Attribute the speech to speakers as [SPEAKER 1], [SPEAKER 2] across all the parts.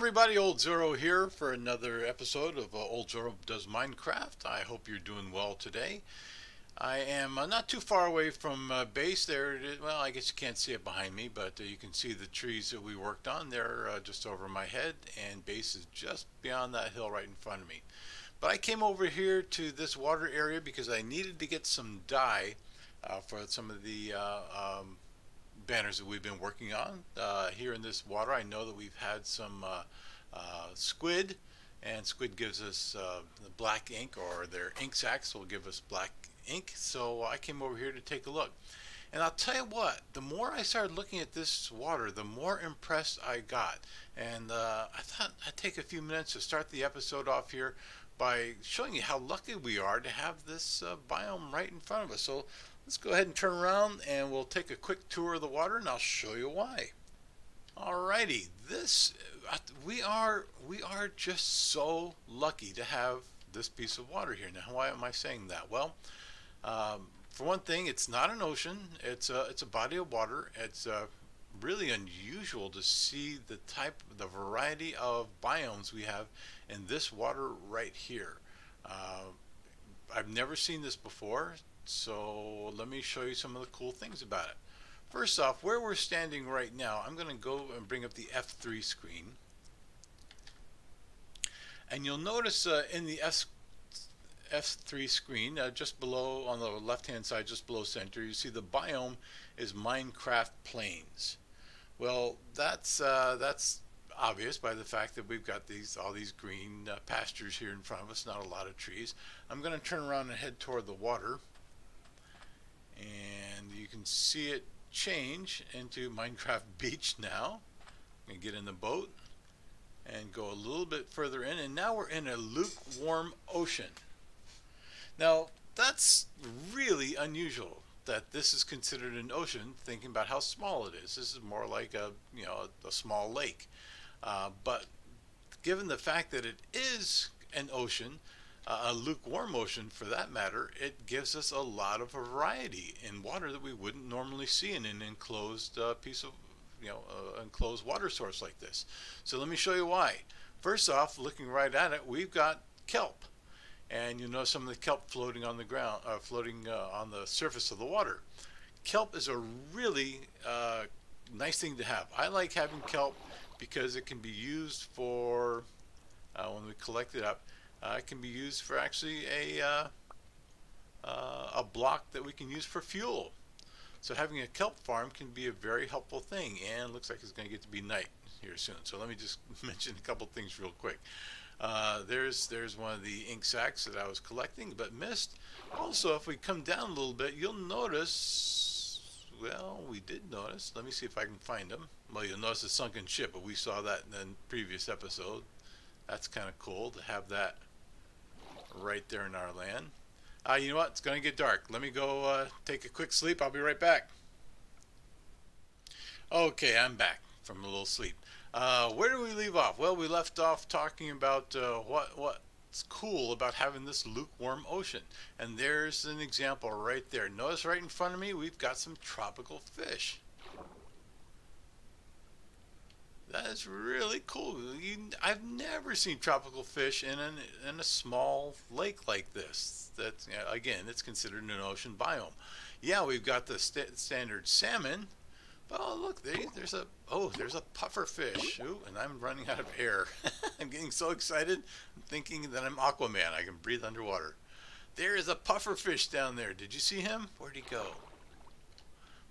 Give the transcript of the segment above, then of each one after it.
[SPEAKER 1] everybody, OldZorro here for another episode of OldZorro Does Minecraft. I hope you're doing well today. I am not too far away from base there. Well, I guess you can't see it behind me, but you can see the trees that we worked on. They're just over my head, and base is just beyond that hill right in front of me. But I came over here to this water area because I needed to get some dye for some of the banners that we've been working on here in this water. I know that we've had some squid, and squid gives us the black ink, or their ink sacs will give us black ink. So I came over here to take a look, and I'll tell you what, the more I started looking at this water, the more impressed I got. And I thought I'd take a few minutes to start the episode off here by showing you how lucky we are to have this biome right in front of us. So let's go ahead and turn around and we'll take a quick tour of the water, and I'll show you why. Alrighty, we are just so lucky to have this piece of water here. Now, why am I saying that? Well, for one thing, it's not an ocean. It's a body of water. It's really unusual to see the variety of biomes we have in this water right here. I've never seen this before. So let me show you some of the cool things about it. First off, where we're standing right now, I'm going to go and bring up the F3 screen. And you'll notice in the F3 screen, just below, on the left-hand side, just below center, you see the biome is Minecraft Plains. Well, that's obvious by the fact that we've got all these green pastures here in front of us, not a lot of trees. I'm going to turn around and head toward the water. And you can see it change into Minecraft Beach now. I'm going to get in the boat and go a little bit further in, and now we're in a lukewarm ocean. Now, that's really unusual that this is considered an ocean, thinking about how small it is. This is more like a small lake. But given the fact that it is an ocean, a lukewarm ocean for that matter, it gives us a lot of variety in water that we wouldn't normally see in an enclosed piece of, enclosed water source like this. So let me show you why. First off, looking right at it, we've got kelp, and you know some of the kelp floating on the ground, floating on the surface of the water. Kelp is a really nice thing to have. I like having kelp because it can be used for when we collect it up. It can be used for actually a block that we can use for fuel. So having a kelp farm can be a very helpful thing, and it looks like it's going to get to be night here soon. So let me just mention a couple things real quick. There's one of the ink sacs that I was collecting but missed. Also, if we come down a little bit, you'll notice, well, we did notice, let me see if I can find them. Well, you'll notice a sunken ship, but we saw that in the previous episode. That's kind of cool to have that right there in our land. You know what? It's going to get dark. Let me go take a quick sleep. I'll be right back. Okay, I'm back from a little sleep. Where did we leave off? Well, we left off talking about what's cool about having this lukewarm ocean. And there's an example right there. Notice right in front of me, we've got some tropical fish. That is really cool. I've never seen tropical fish in a small lake like this. That's, again, it's considered an ocean biome. Yeah, we've got the standard salmon. But oh, look, there's a puffer fish. Ooh, and I'm running out of air. I'm getting so excited. I'm thinking that I'm Aquaman. I can breathe underwater. There is a puffer fish down there. Did you see him? Where'd he go?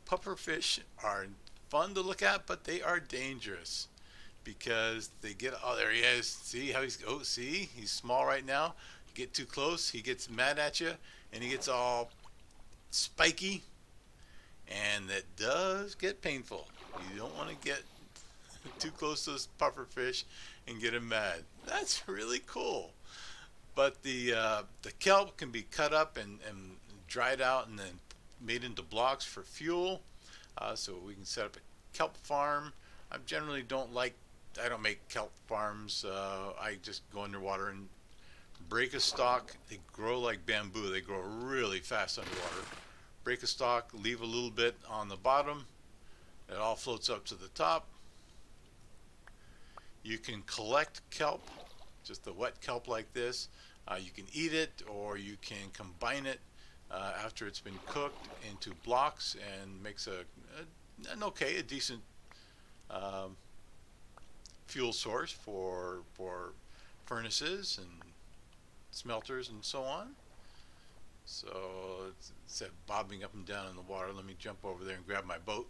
[SPEAKER 1] Puffer fish are fun to look at, but they are dangerous because they get, oh, there he is. See how see, he's small right now. You get too close, he gets mad at you, and he gets all spiky, and that does get painful. You don't want to get too close to this puffer fish and get him mad. That's really cool. But the kelp can be cut up and dried out and then made into blocks for fuel. So we can set up a kelp farm. I generally I don't make kelp farms. I just go underwater and break a stalk. They grow like bamboo. They grow really fast underwater. Break a stalk, leave a little bit on the bottom. It all floats up to the top. You can collect kelp, just the wet kelp like this. You can eat it, or you can combine it after it's been cooked into blocks, and makes a decent um, fuel source for furnaces and smelters and so on. So instead of bobbing up and down in the water, let me jump over there and grab my boat.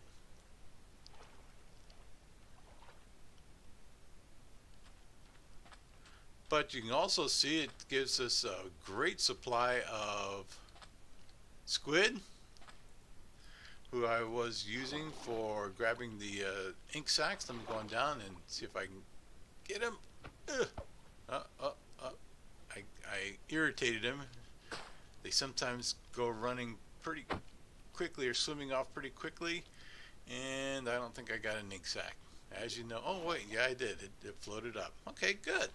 [SPEAKER 1] But you can also see it gives us a great supply of squid, who I was using for grabbing the ink sacs. Let me go on down and see if I can get him. Uh, uh, uh. I irritated him. They sometimes go running pretty quickly or swimming off pretty quickly, and I don't think I got an ink sac. As you know, oh wait, yeah I did. It floated up. Okay, good.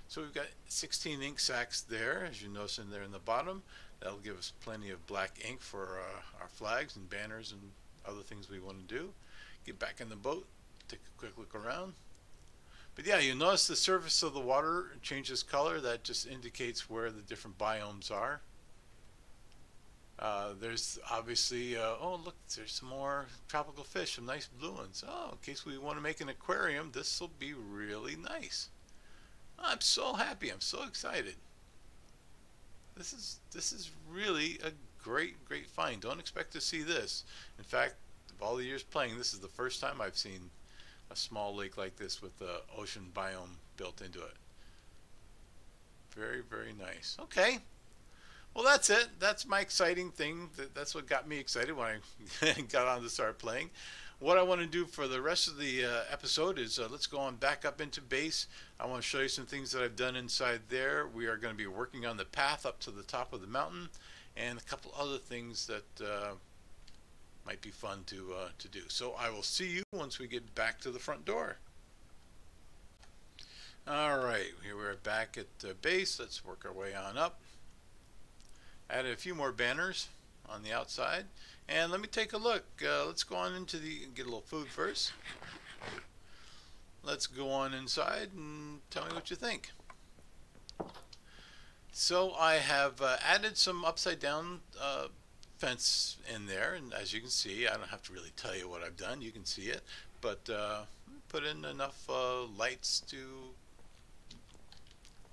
[SPEAKER 1] So we've got 16 ink sacs there, as you notice in there in the bottom. That'll give us plenty of black ink for our flags and banners and other things we want to do. Get back in the boat, take a quick look around. But yeah, you notice the surface of the water changes color. That just indicates where the different biomes are. There's obviously, oh look, there's some more tropical fish, some nice blue ones. Oh, in case we want to make an aquarium, this will be really nice. I'm so happy. I'm so excited. This is really a great find. Don't expect to see this. In fact, of all the years playing, this is the first time I've seen a small lake like this with the ocean biome built into it. Very, very nice. Okay. Well, that's it. That's my exciting thing. That's what got me excited when I got on to start playing. What I want to do for the rest of the episode is let's go on back up into base. I want to show you some things that I've done inside there. We are going to be working on the path up to the top of the mountain, and a couple other things that might be fun to do. So I will see you once we get back to the front door. All right, here we're back at base. Let's work our way on up. Added a few more banners on the outside. And let me take a look. Let's go on into get a little food first. Let's go on inside and tell me what you think. So I have added some upside down fence in there, and as you can see, I don't have to really tell you what I've done. You can see it, but put in enough lights to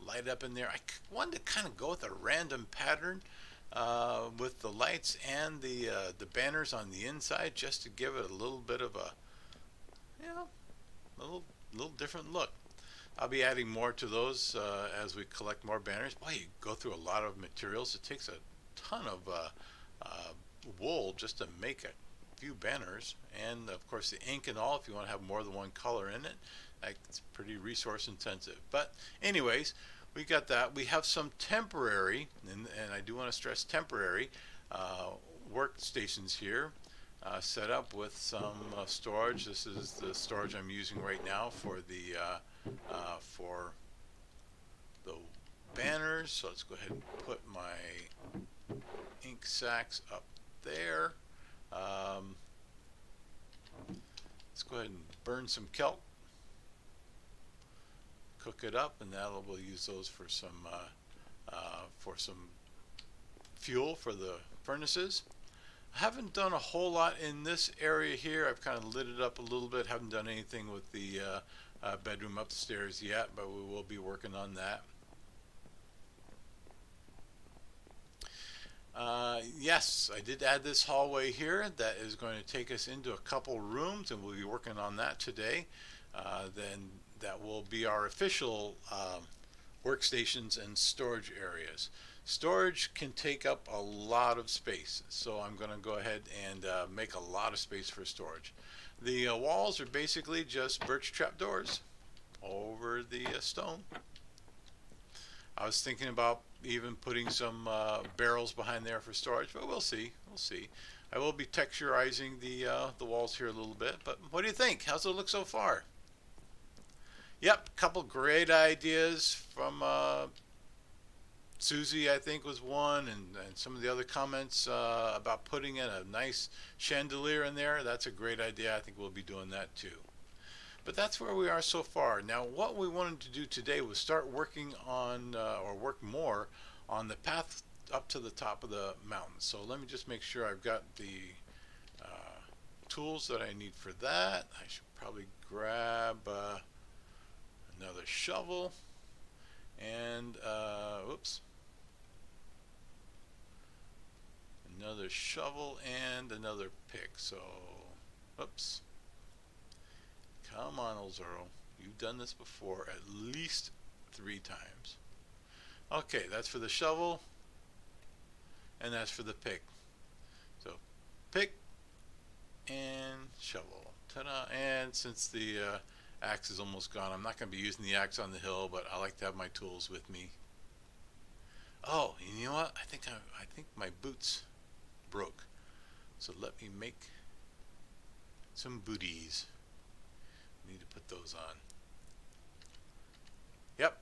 [SPEAKER 1] light up in there. I wanted to kind of go with a random pattern with the lights and the banners on the inside, just to give it a little bit of a, you know, little different look. I'll be adding more to those as we collect more banners. Boy, you go through a lot of materials. It takes a ton of wool just to make a few banners, and of course the ink and all, if you want to have more than one color in it. It's pretty resource intensive. But anyways, we got that. We have some temporary, and I do want to stress temporary, workstations here set up with some storage. This is the storage I'm using right now for the banners. So let's go ahead and put my ink sacs up there. Let's go ahead and burn some kelp. Cook it up, and we'll use those for some fuel for the furnaces. I haven't done a whole lot in this area here. I've kind of lit it up a little bit. Haven't done anything with the bedroom upstairs yet, but we will be working on that. Yes, I did add this hallway here that is going to take us into a couple rooms, and we'll be working on that today. Then that will be our official workstations and storage areas. Storage can take up a lot of space, so I'm going to go ahead and make a lot of space for storage. The walls are basically just birch trap doors over the stone. I was thinking about even putting some barrels behind there for storage, but we'll see. We'll see. I will be texturizing the walls here a little bit, but what do you think? How's it look so far? Yep, couple great ideas from Susie, I think, was one, and some of the other comments about putting in a nice chandelier in there. That's a great idea. I think we'll be doing that too. But that's where we are so far. Now, what we wanted to do today was start working on, or work more on the path up to the top of the mountain. So let me just make sure I've got the tools that I need for that. I should probably grab another shovel and, oops, another shovel and another pick. So, oops. Come on, OldZorro. You've done this before at least 3 times. Okay, that's for the shovel, and that's for the pick. So, pick and shovel. Ta-da! And since the axe is almost gone, I'm not going to be using the axe on the hill, but I like to have my tools with me. Oh, you know what? I think my boots broke. So let me make some booties. Need to put those on. Yep.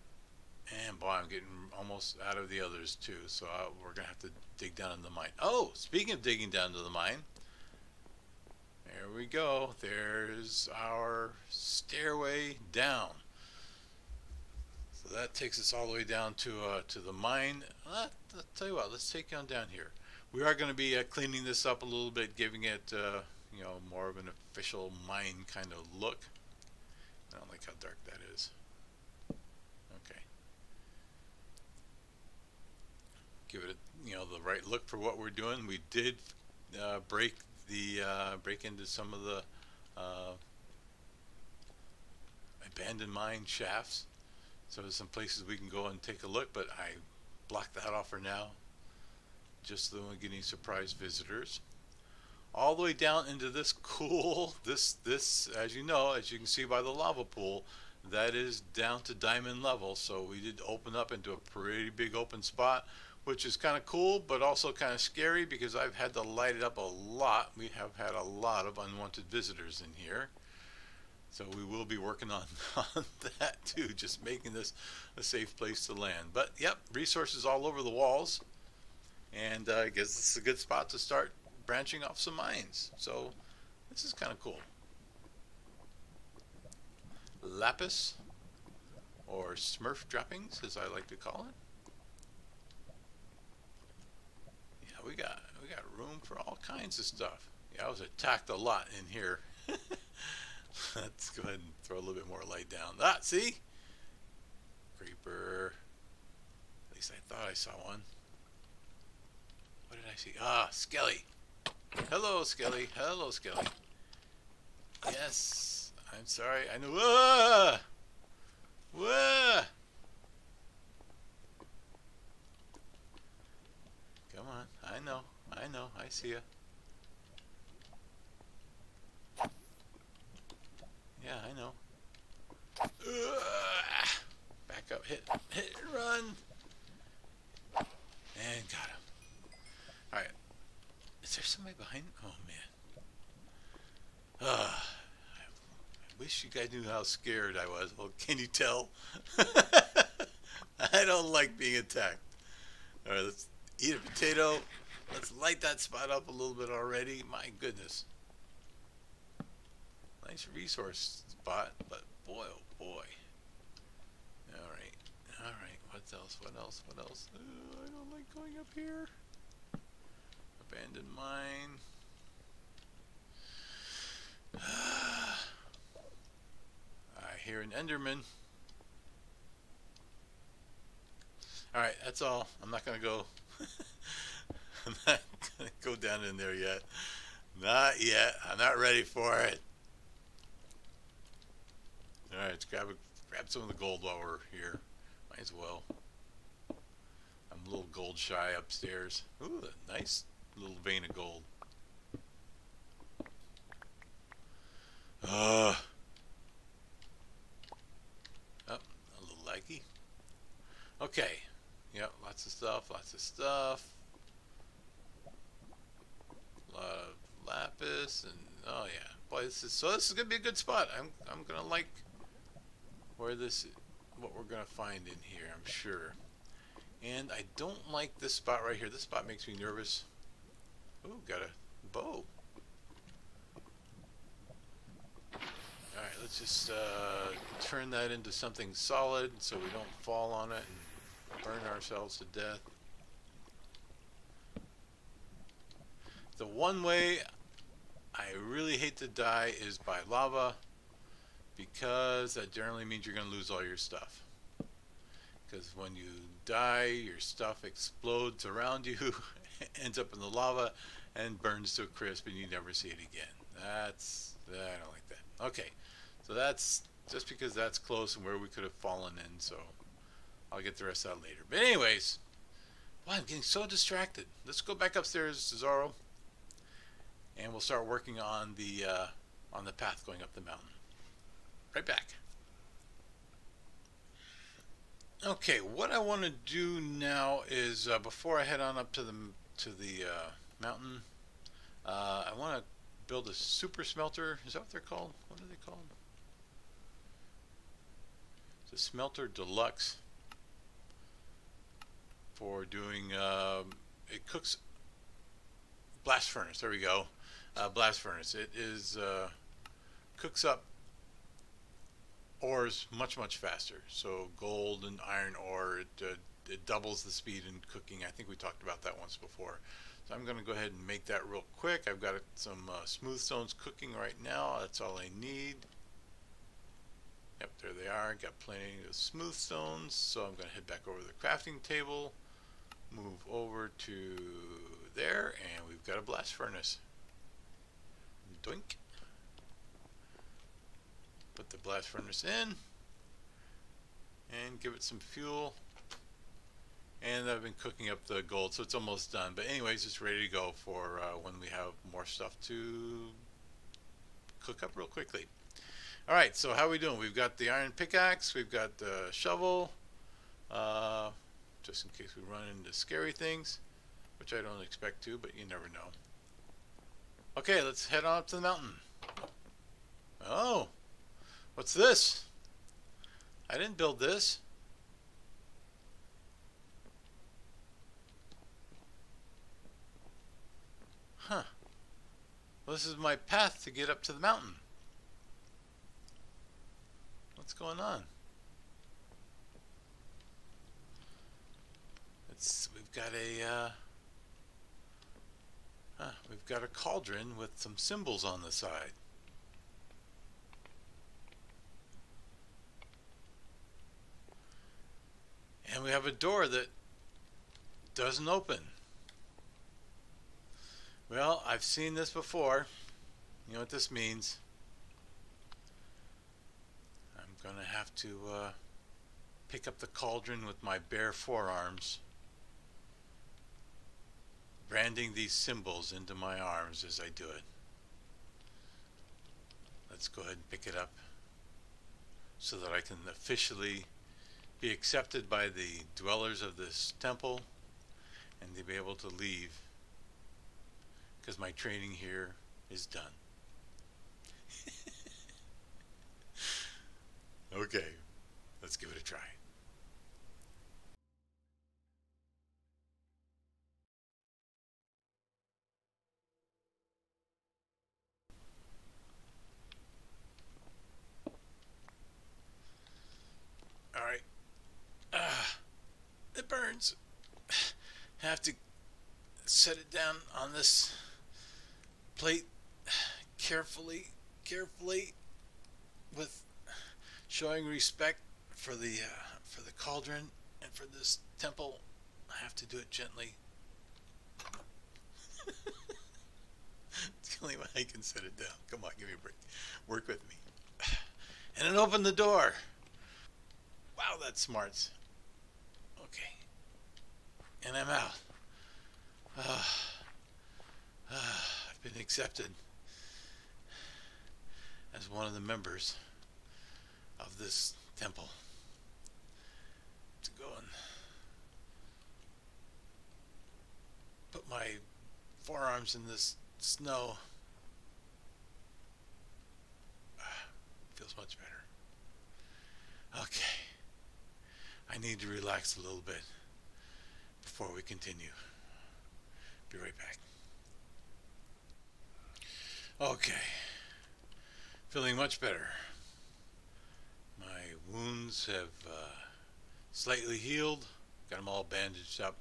[SPEAKER 1] And boy, I'm getting almost out of the others too, so we're gonna have to dig down in the mine. Oh, speaking of digging down to the mine, there we go. There's our stairway down. So that takes us all the way down to the mine. I'll tell you what, let's take you on down here. We are going to be cleaning this up a little bit, giving it you know, more of an official mine kind of look. I don't like how dark that is. Okay. Give it a, you know, the right look for what we're doing. We did break into some of the abandoned mine shafts. So there's some places we can go and take a look, but I blocked that off for now, just so we don't get any surprise visitors. All the way down into this cool, this as you know, as you can see by the lava pool, that is down to diamond level. So we did open up into a pretty big open spot, which is kind of cool, but also kind of scary because I've had to light it up a lot. We have had a lot of unwanted visitors in here. So we will be working on that too, just making this a safe place to land. But yep, resources all over the walls. And I guess this is a good spot to start branching off some mines. So this is kind of cool. Lapis, or Smurf droppings as I like to call it. Yeah, we got room for all kinds of stuff. Yeah, I was attacked a lot in here. Let's go ahead and throw a little bit more light down. Ah, see? Creeper. At least I thought I saw one. What did I see? Ah, Skelly. Hello, Skelly. Hello, Skelly. Yes. I'm sorry. I know. Whoa! Whoa! Come on. I know. I know. I see ya. Yeah, I know. Back up. Hit, run. And got him. Alright. Is there somebody behind? Oh, man. I wish you guys knew how scared I was. Well, can you tell? I don't like being attacked. Alright, let's eat a potato. Let's light that spot up a little bit already. My goodness. Nice resource spot, but boy, oh boy. Alright, what else, what else, what else? I don't like going up here. Abandoned mine. I hear an Enderman. Alright, that's all. I'm not going to go. I'm not going to go down in there yet. Not yet. I'm not ready for it. Alright, let's grab some of the gold while we're here. Might as well. I'm a little gold shy upstairs. Ooh, a nice little vein of gold. Oh, a little laggy. Okay. Yep, lots of stuff, lots of stuff. A lot of lapis and oh yeah. Boy, this is gonna be a good spot. I'm gonna like what we're gonna find in here, I'm sure. And I don't like this spot right here. This spot makes me nervous. Ooh, got a bow. Alright, let's just turn that into something solid so we don't fall on it and burn ourselves to death. The one way I really hate to die is by lava, because that generally means you're going to lose all your stuff. Because when you die, your stuff explodes around you, ends up in the lava, and burns to a crisp, and you never see it again. I don't like that. Okay, so that's just because that's close and where we could have fallen in, so I'll get the rest of that later. But anyways, wow, I'm getting so distracted. Let's go back upstairs, Zorro, and we'll start working on the path going up the mountain. Right back. Okay, what I want to do now is before I head on up to the mountain, I want to build a super smelter. Is that what they're called? What are they called? It's a smelter deluxe for doing. It cooks blast furnace. There we go. Blast furnace. It is cooks up ores much faster. So gold and iron ore, it doubles the speed in cooking. I think we talked about that once before. So I'm going to go ahead and make that real quick. I've got some smooth stones cooking right now. That's all I need. Yep, there they are. Got plenty of smooth stones. So I'm going to head back over to the crafting table, move over to there, and we've got a blast furnace. Doink. Put the blast furnace in and give it some fuel. And I've been cooking up the gold, so it's almost done. But anyways, it's ready to go for when we have more stuff to cook up real quickly. All right, so how are we doing? We've got the iron pickaxe, we've got the shovel, just in case we run into scary things, which I don't expect to, but you never know. Okay, let's head on up to the mountain. Oh, what's this? I didn't build this. Huh. Well, this is my path to get up to the mountain. What's going on? We've got a cauldron with some symbols on the side. And we have a door that doesn't open. Well, I've seen this before. You know what this means. I'm going to have to pick up the cauldron with my bare forearms, branding these symbols into my arms as I do it. Let's go ahead and pick it up so that I can officially be accepted by the dwellers of this temple and to be able to leave, because my training here is done. Okay, let's give it a try. All right. It burns. Have to set it down on this plate carefully, with showing respect for the cauldron and for this temple. I have to do it gently. It's the only way I can set it down. Come on, give me a break. Work with me. And then open the door. Wow, that's smart. Okay. And I'm out. I've been accepted as one of the members of this temple to go and put my forearms in this snow. Feels much better. Okay. I need to relax a little bit before we continue. Be right back. Okay. Feeling much better. wounds have slightly healed. Got them all bandaged up.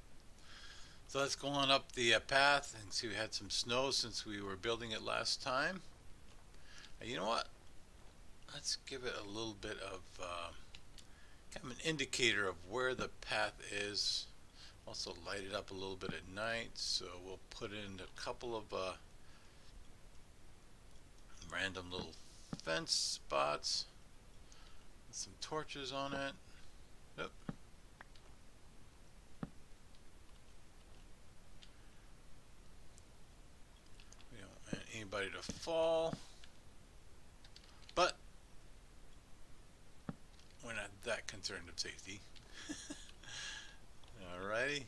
[SPEAKER 1] So let's go on up the path and see. We had some snow since we were building it last time. You know what? Let's give it a little bit of kind of an indicator of where the path is. Also light it up a little bit at night, so we'll put in a couple of random little fence spots with some torches on it. Yep. We don't want anybody to fall, but we're not that concerned of safety. Alrighty,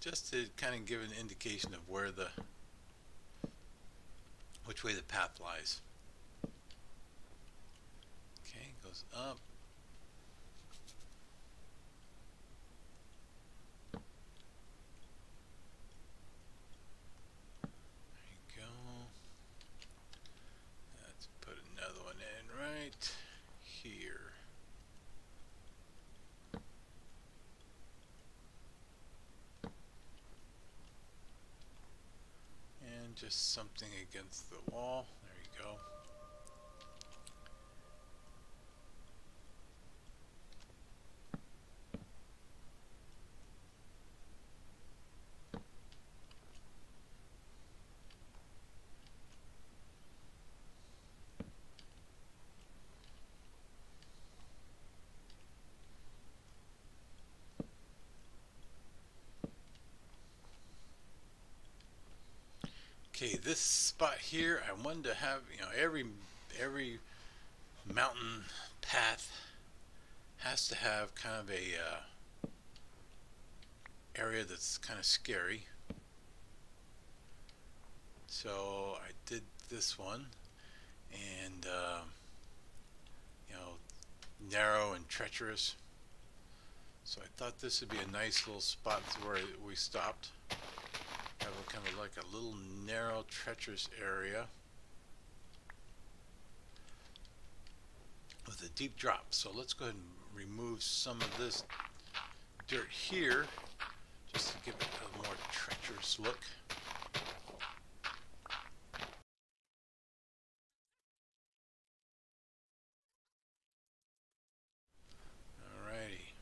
[SPEAKER 1] just to kind of give an indication of where which way the path lies. Okay, goes up. There you go. Let's put another one in right here. And just something against the wall. There you go. Okay, this spot here, I wanted to have, every mountain path has to have kind of a area that's kind of scary. So I did this one, and narrow and treacherous. So I thought this would be a nice little spot where we stopped. Have a kind of like a little narrow, treacherous area with a deep drop. So let's go ahead and remove some of this dirt here just to give it a more treacherous look. Alrighty.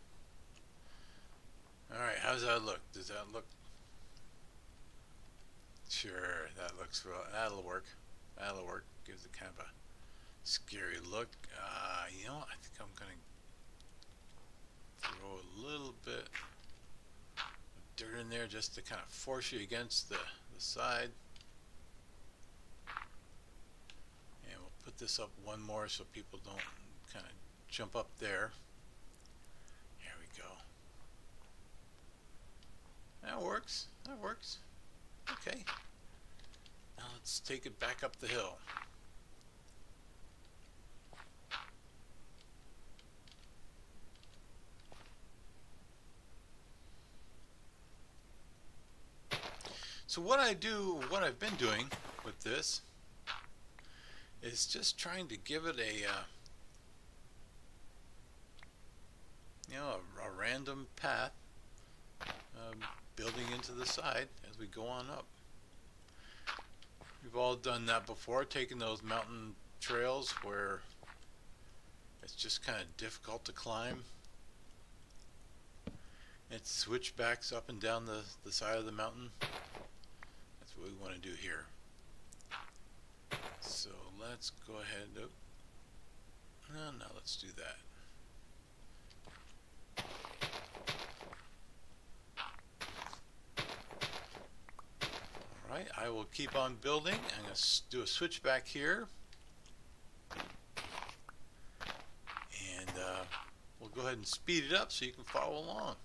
[SPEAKER 1] Alright, how's that look? Does that look? Sure, that looks well. That'll work. That'll work. Gives it kind of a scary look. I think I'm gonna throw a little bit of dirt in there just to kind of force you against the side. And we'll put this up one more so people don't kind of jump up there. There we go. That works. That works. Okay. Now let's take it back up the hill. So what I've been doing with this is just trying to give it a random path, building into the side as we go on up. We've all done that before, taking those mountain trails where it's just kind of difficult to climb. It switchbacks up and down the side of the mountain. That's what we want to do here. So let's go ahead. Oh, no, let's do that. Alright, I will keep on building. I'm going to do a switchback here. And we'll go ahead and speed it up so you can follow along.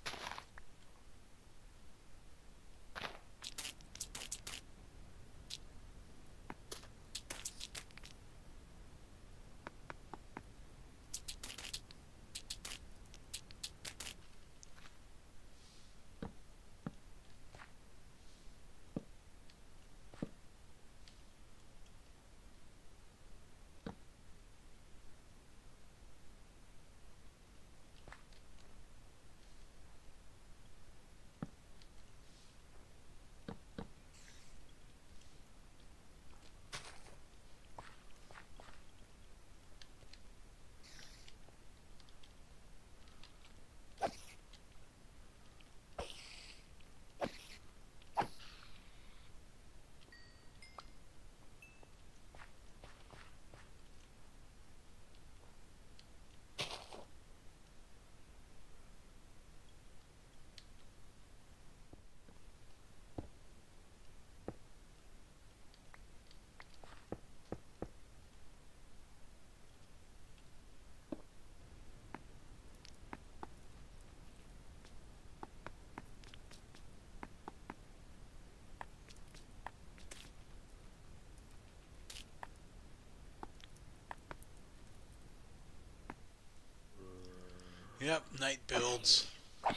[SPEAKER 1] Yep, night builds. Come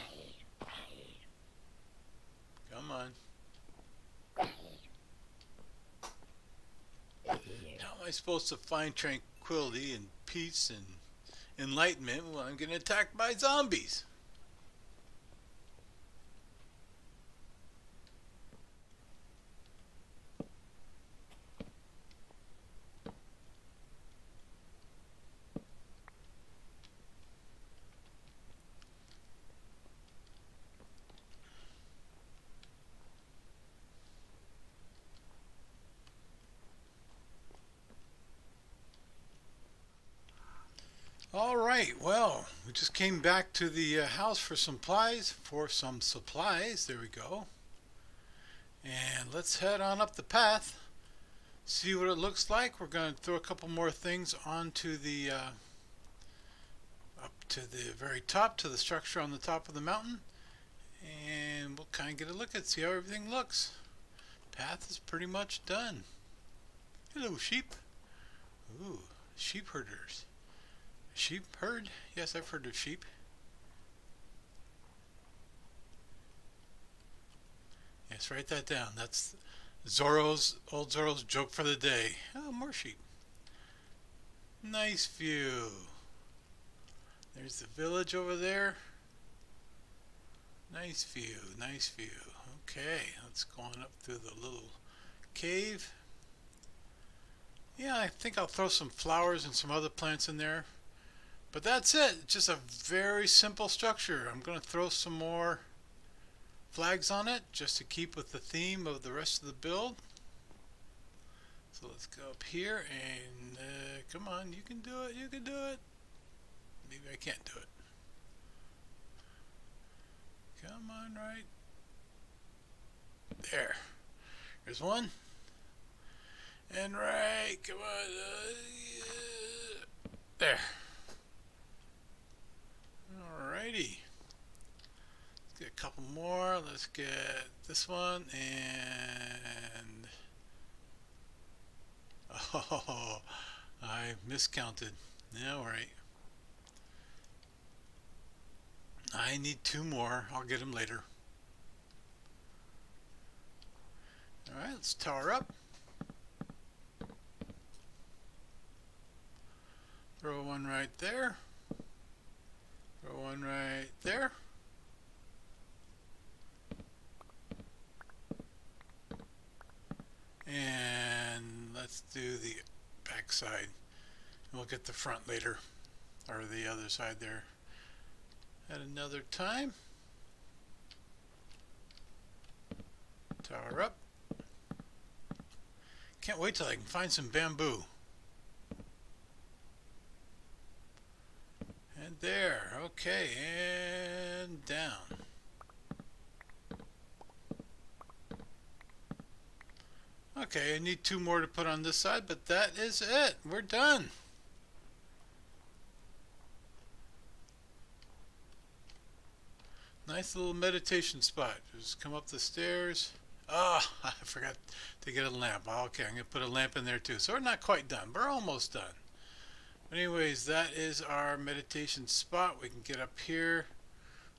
[SPEAKER 1] on. How am I supposed to find tranquility and peace and enlightenment when I'm getting attacked by zombies? All right, well, we just came back to the house for some supplies. There we go. And let's head on up the path, see what it looks like. We're going to throw a couple more things onto the up to the very top, to the structure on the top of the mountain, and we'll kind of get a look at see how everything looks. Path is pretty much done. Hello, sheep. Ooh, sheep herders. Sheep herd? Yes, I've heard of sheep. Yes, write that down. That's old Zorro's joke for the day. Oh, more sheep. Nice view. There's the village over there. Nice view, nice view. Okay, let's go on up through the little cave. Yeah, I think I'll throw some flowers and some other plants in there. But that's it. Just a very simple structure. I'm going to throw some more flags on it just to keep with the theme of the rest of the build. So let's go up here and come on, you can do it, you can do it. Maybe I can't do it. Come on, right there. There's one. And right, come on. There. Alrighty. Let's get a couple more. Let's get this one and oh, I miscounted. Yeah, alright. I need two more. I'll get them later. Alright, let's tower up. Throw one right there. Throw one right there. And let's do the back side. We'll get the front later, or the other side there at another time. Tower up. Can't wait till I can find some bamboo. And there, okay, and down. Okay, I need two more to put on this side, but that is it. We're done. Nice little meditation spot. Just come up the stairs. Oh, I forgot to get a lamp. Okay, I'm going to put a lamp in there too. So we're not quite done. We're almost done. Anyways, that is our meditation spot. We can get up here.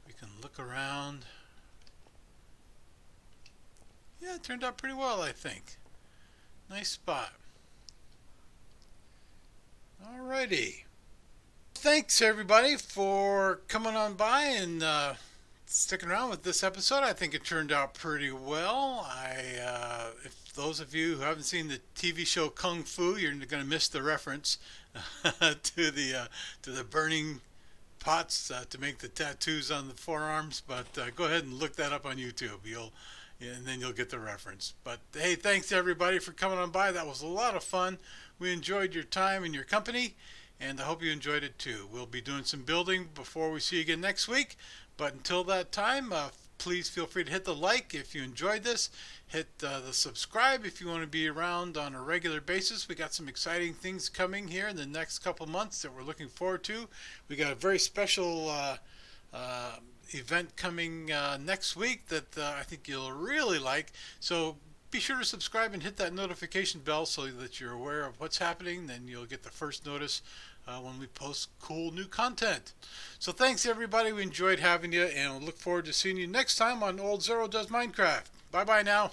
[SPEAKER 1] We can look around. Yeah, it turned out pretty well, I think. Nice spot. Alrighty. Thanks everybody for coming on by and sticking around with this episode. I think it turned out pretty well. If those of you who haven't seen the TV show Kung Fu, you're going to miss the reference to the burning pots to make the tattoos on the forearms. But go ahead and look that up on YouTube. And then you'll get the reference. But hey, thanks everybody for coming on by. That was a lot of fun. We enjoyed your time and your company, and I hope you enjoyed it too. We'll be doing some building before we see you again next week. But until that time, please feel free to hit the like if you enjoyed this. Hit the subscribe if you want to be around on a regular basis. We got some exciting things coming here in the next couple months that we're looking forward to. We got a very special event coming next week that I think you'll really like. So be sure to subscribe and hit that notification bell so that you're aware of what's happening. Then you'll get the first notice when we post cool new content. So thanks everybody. We enjoyed having you, and we'll look forward to seeing you next time on OldZorro Does Minecraft. Bye bye now.